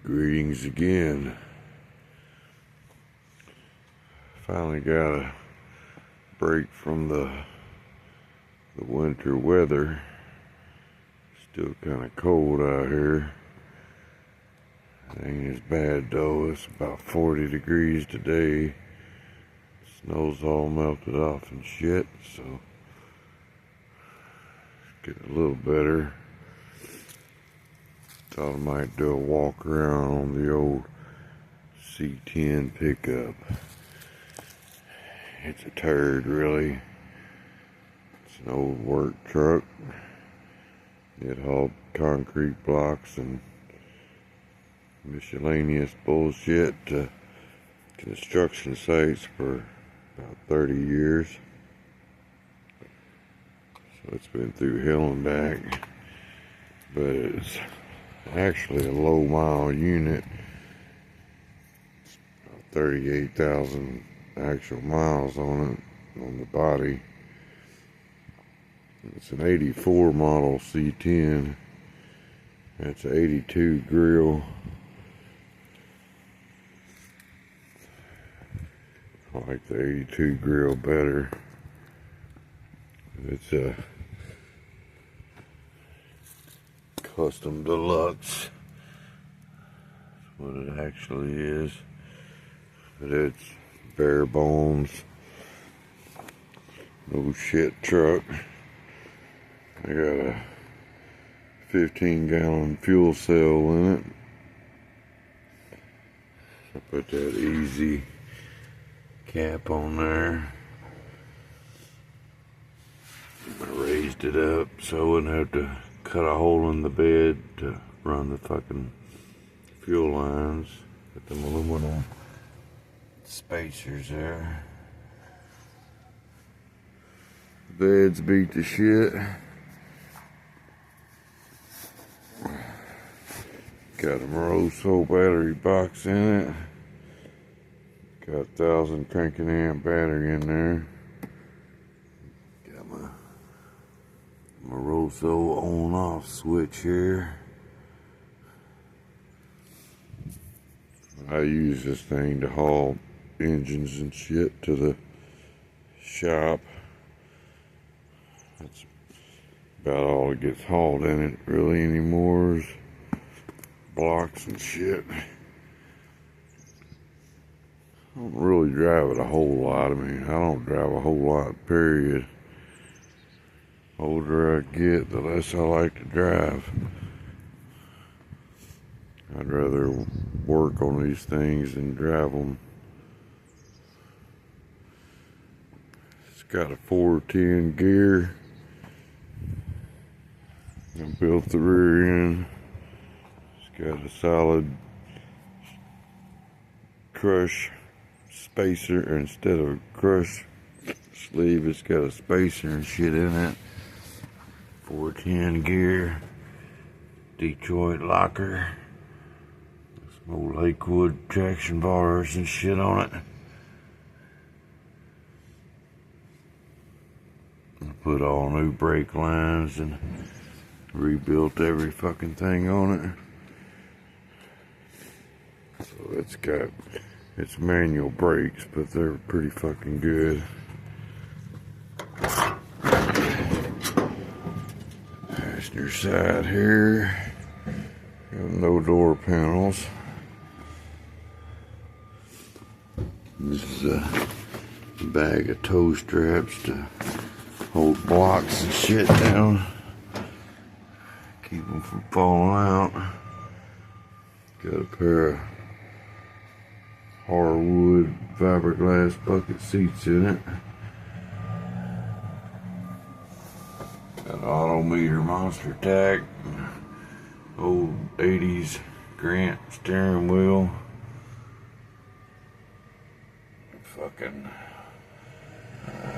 Greetings again. Finally got a break from the winter weather. Still kind of cold out here. It ain't as bad though. It's about 40 degrees today. Snow's all melted off and shit, so it's getting a little better. Thought I might do a walk around on the old C-10 pickup. It's a turd, really. It's an old work truck. It hauled concrete blocks and miscellaneous bullshit to construction sites for about 30 years. So it's been through hell and back. But it's actually a low mile unit. It's about 38,000 actual miles on it, on the body. It's an 84 model C-10. That's an 82 grill. I like the 82 grill better. It's a custom deluxe. That's what it actually is. But it's bare bones. No shit truck. I got a 15-gallon fuel cell in it. I put that easy cap on there. I raised it up so I wouldn't have to cut a hole in the bed to run the fucking fuel lines. Put them aluminum spacers there. The bed's beat to shit. Got a Moroso battery box in it. Got a 1,000 cranking amp battery in there. Got my Moroso on-off switch here. I use this thing to haul engines and shit to the shop. That's about all that gets hauled in it really anymore is blocks and shit. I don't really drive it a whole lot. I mean, I don't drive a whole lot, period. The older I get, the less I like to drive. I'd rather work on these things than drive them. It's got a 410 gear. I built the rear end. It's got a solid crush spacer instead of crush sleeve. It's got a spacer and shit in it. 410 gear. Detroit locker. Some old Lakewood traction bars and shit on it. I put all new brake lines and rebuilt every fucking thing on it. So it's manual brakes, but they're pretty fucking good. Passenger side here. Got no door panels. This is a bag of toe straps to hold blocks and shit down. Keep them from falling out. Got a pair of hardwood fiberglass bucket seats in it. Got an autometer monster tack. Old 80s Grant steering wheel. Fucking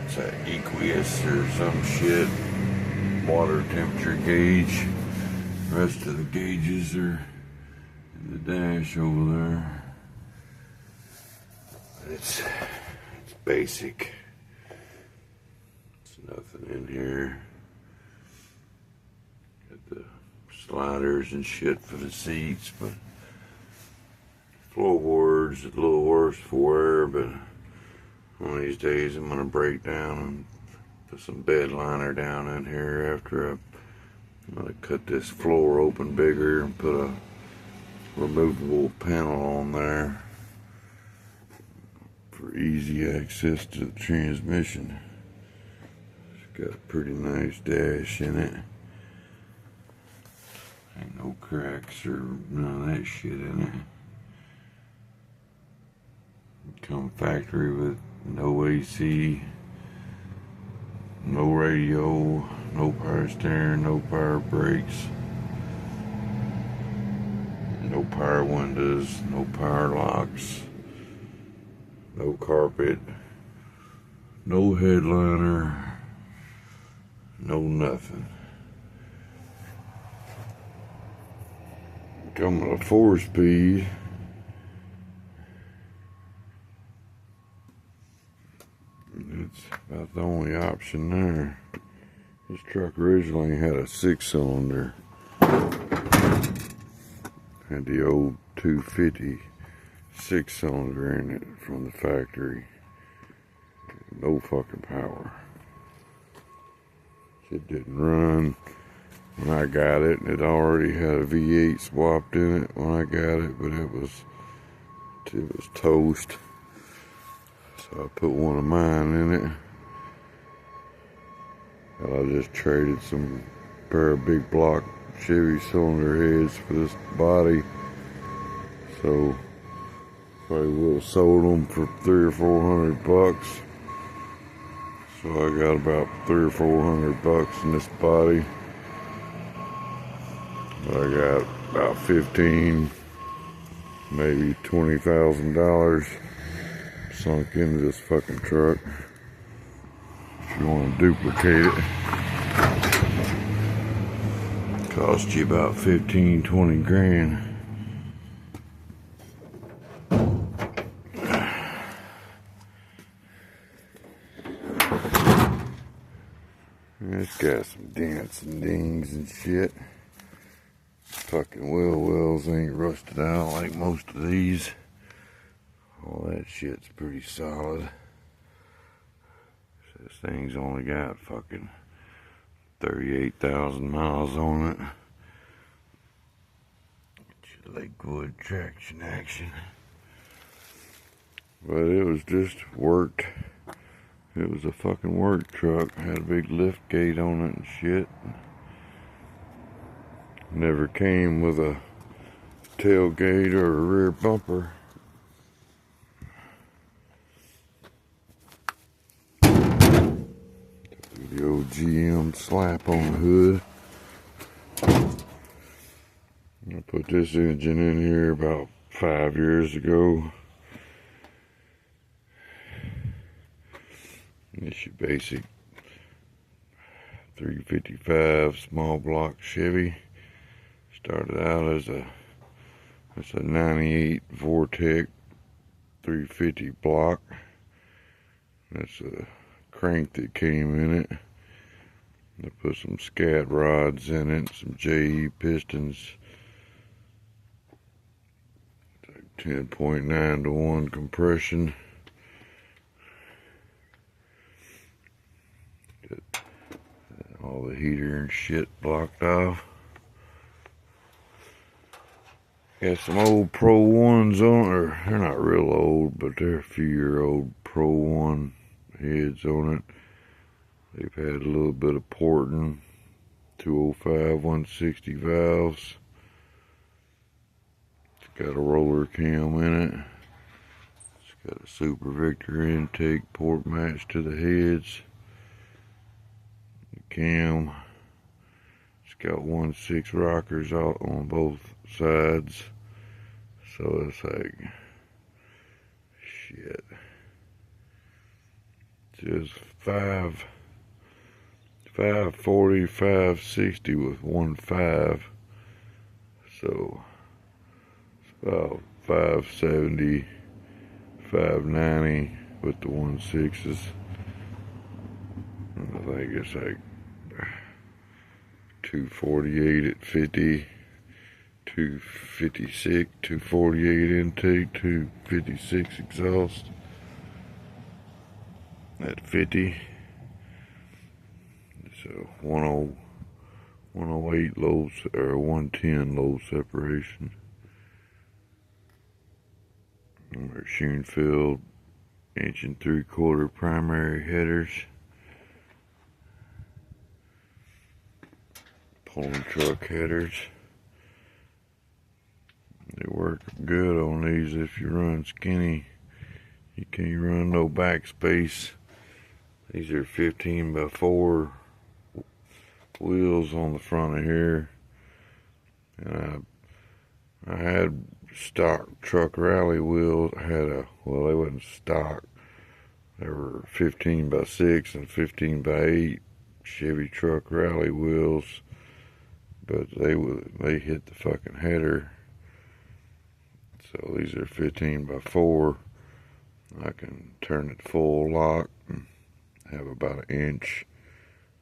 it's an Equius or some shit. Water temperature gauge. The rest of the gauges are in the dash over there. It's basic. There's nothing in here. Got the sliders and shit for the seats, but Floorboard's a little worse for wear, but one of these days I'm gonna break down and put some bed liner down in here after I'm gonna cut this floor open bigger and put a removable panel on there for easy access to the transmission. It's got a pretty nice dash in it. Ain't no cracks or none of that shit in it. Come factory with no AC, no radio, no power steering, no power brakes, no power windows, no power locks, no carpet, no headliner, no nothing. Coming to 4-speed. It's about the only option there. This truck originally had a 6-cylinder. Had the old 250 6-cylinder in it from the factory. No fucking power. It didn't run when I got it. It already had a V8 swapped in it when I got it, but it was toast. So I put one of mine in it. And I just traded some pair of big block Chevy cylinder heads for this body. So probably would have sold them for $300 or $400. So I got about $300 or $400 in this body. I got about $15,000, maybe $20,000 sunk into this fucking truck. If you want to duplicate it, cost you about 15, 20 grand. It's got some dents and dings and shit. Fucking wheel wells ain't rusted out like most of these. All that shit's pretty solid. This thing's only got fucking 38,000 miles on it. Get your Lakewood traction action. But it was just worked. It was a fucking work truck. Had a big lift gate on it and shit. Never came with a tailgate or a rear bumper. The old GM slap on the hood. I put this engine in here about 5 years ago. It's your basic 355 small block Chevy. Started out as a 98 Vortec 350 block. That's a crank that came in it. I put some scat rods in it, some JE pistons, 10.9 to 1 compression. All the heater and shit blocked off. Got some old Pro 1s on, or they're not real old, but they're a few-year-old Pro 1 heads on it. They've had a little bit of porting, 205, 160 valves. It's got a roller cam in it. It's got a Super Victor intake port match to the heads. The cam. It's got 1.6 rockers out on both sides. So it's like, shit. Just 540, 560 with 1.5. So it's about 570, 590 with the 1.6s. I think it's like 248 at 50, 256, 248 intake, 256 exhaust. At 50. So 108 low, or 110 low separation. Machine filled 1 3/4 primary headers. Pulling truck headers. They work good on these if you run skinny. You can't run no backspace. These are 15x4 wheels on the front of here. And I had stock truck rally wheels. I had well, they wasn't stock. They were 15x6 and 15x8 Chevy truck rally wheels. But they hit the fucking header. So these are 15x4. I can turn it full lock and have about 1 inch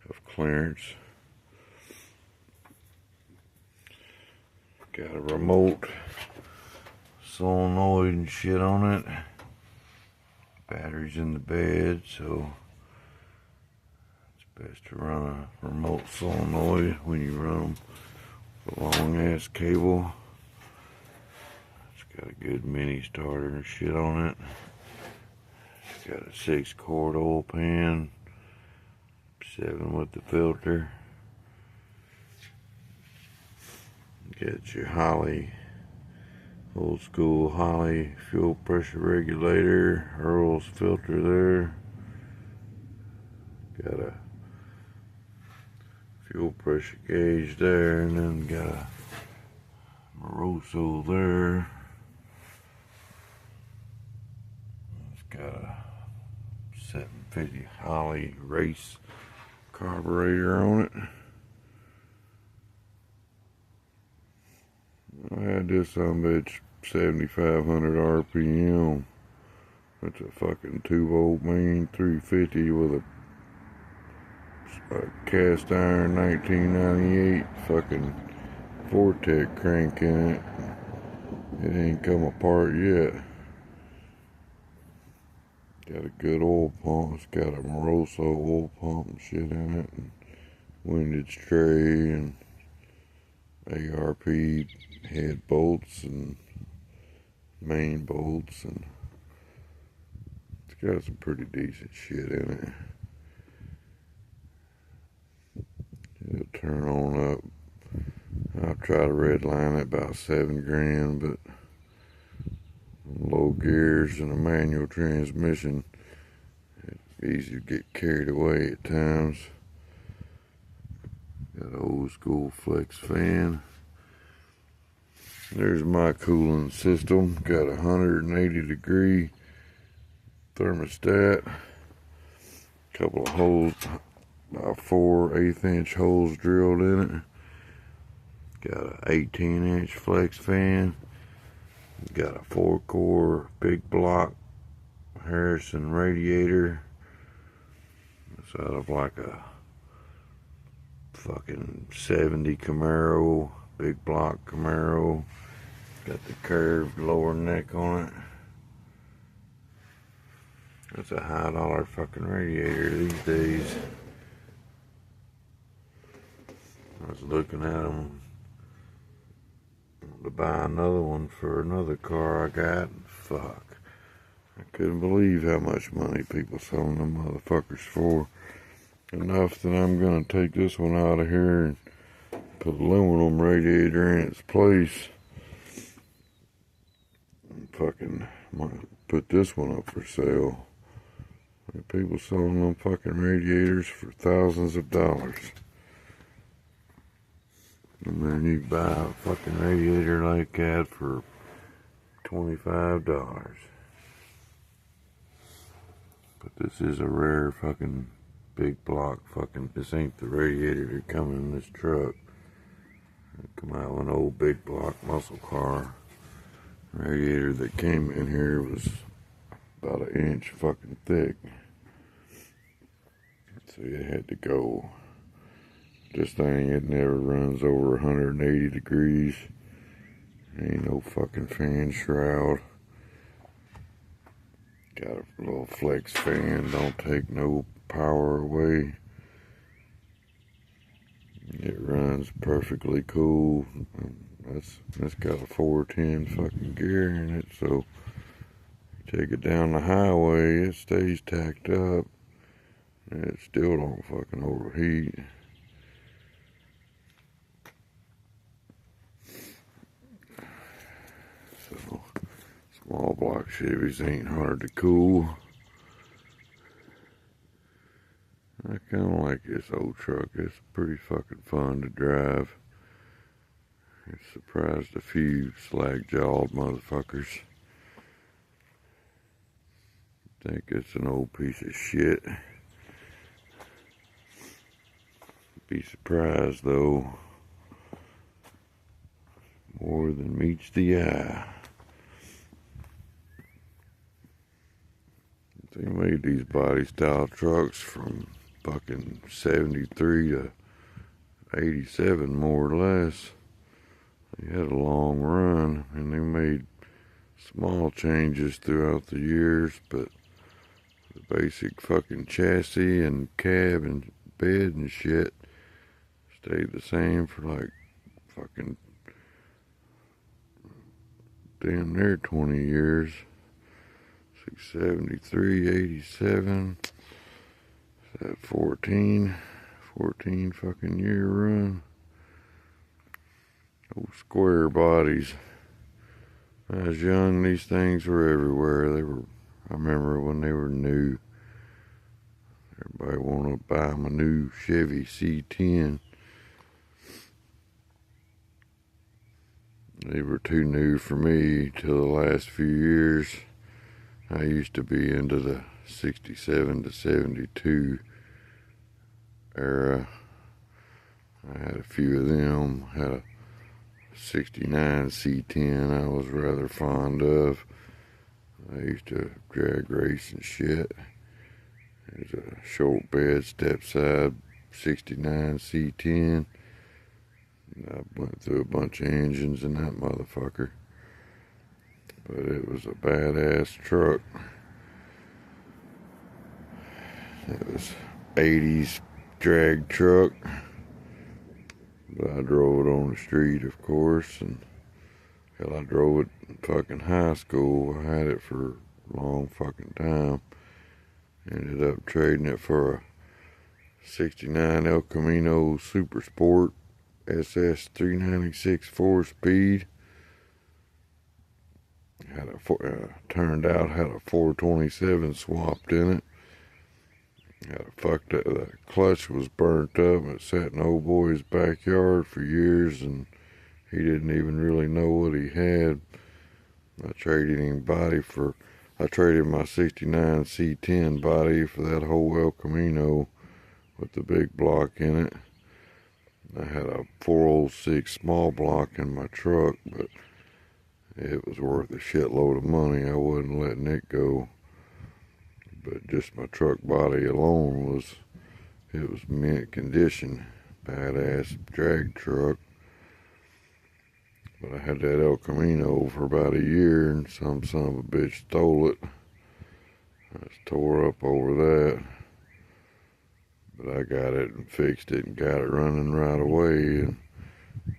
of clearance. Got a remote solenoid and shit on it. Batteries in the bed, so it's best to run a remote solenoid when you run them with a long ass cable. It's got a good mini starter and shit on it. It's got a 6-quart oil pan, 7 with the filter. Get your Holley, old school Holley fuel pressure regulator, Earl's filter there. Got a fuel pressure gauge there, and then got a Moroso there. It's got a 750 Holley race carburetor on it. I had this on bitch 7,500 RPM. That's a fucking 2-volt main 350 with a cast iron 1998 fucking Vortec crank in it. It ain't come apart yet. Got a good oil pump. It's got a Moroso oil pump and shit in it, and windage tray and ARP head bolts and main bolts, and it's got some pretty decent shit in it. It'll turn on up. I'll try to redline it about $7 grand, but low gears and a manual transmission, it's easy to get carried away at times. Got an old school flex fan. There's my cooling system. Got a 180-degree thermostat. Couple of holes, about 4 1/8-inch holes drilled in it. Got a 18-inch flex fan. Got a 4-core big block Harrison radiator. It's out of like a fucking 70 Camaro, big block Camaro. Got the curved lower neck on it. That's a high dollar fucking radiator these days. I was looking at them to buy another one for another car I got. Fuck. I couldn't believe how much money people selling them motherfuckers for. Enough that I'm gonna take this one out of here and put an aluminum radiator in its place. And fucking put this one up for sale. People selling them fucking radiators for thousands of dollars. And then you buy a fucking radiator like that for $25. But this is a rare fucking big block fucking, this ain't the radiator that come in this truck. It come out of an old big block muscle car. Radiator that came in here was about 1 inch fucking thick. So it had to go. This thing, it never runs over 180 degrees. Ain't no fucking fan shroud. Got a little flex fan, don't take no power away. It runs perfectly cool. That's got a 410 fucking gear in it, so you take it down the highway, it stays tacked up, and it still don't fucking overheat. So small block Chevys ain't hard to cool. I kind of like this old truck. It's pretty fucking fun to drive. It surprised a few slack-jawed motherfuckers. Think it's an old piece of shit. Be surprised though. More than meets the eye. They made these body style trucks from fucking 73 to 87 more or less. They had a long run and they made small changes throughout the years, but the basic fucking chassis and cab and bed and shit stayed the same for like fucking damn near 20 years. 73, 87, that 14 fucking year run. Old square bodies. When I was young, these things were everywhere. I remember when they were new. Everybody wanted to buy my new Chevy C-10. They were too new for me till the last few years. I used to be into the 67 to 72 era. I had a few of them. Had a 69 C-10 I was rather fond of. I used to drag race and shit. There's a short bed step side 69 C-10. I went through a bunch of engines in that motherfucker. But it was a badass truck. It was 80s drag truck. But I drove it on the street, of course, and hell, I drove it in fucking high school. I had it for a long fucking time. Ended up trading it for a 69 El Camino Super Sport SS 396 4-speed. Turned out had a 427 swapped in it. Had a fucked up. The clutch was burnt up. It sat in old boy's backyard for years, and he didn't even really know what he had. I traded my 69 C-10 body for that whole El Camino with the big block in it. I had a 406 small block in my truck, but it was worth a shitload of money. I wasn't letting it go. But just my truck body alone was mint condition. Badass drag truck. But I had that El Camino for about a year, and some son of a bitch stole it. I was tore up over that. But I got it and fixed it and got it running right away. And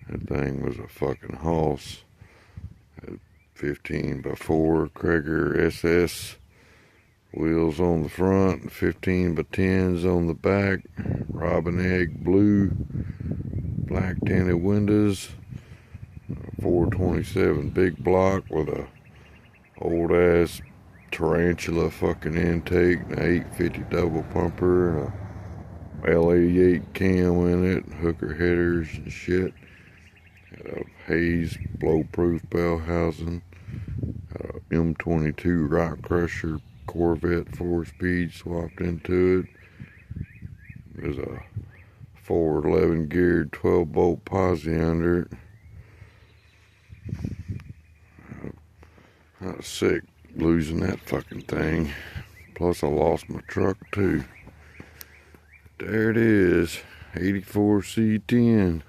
that thing was a fucking hoss. Had 15x4 Krager SS wheels on the front and 15x10s on the back. Robin egg blue, black tinted windows. 427 big block with a old ass tarantula fucking intake, an 850 double pumper, and a L88 cam in it, hooker headers and shit. Had a Hayes blow-proof bell housing. Had a M22 rock crusher Corvette 4-speed swapped into it. There's a 411 geared 12-bolt posi under it. I was sick losing that fucking thing. Plus I lost my truck too. There it is, 84 C-10.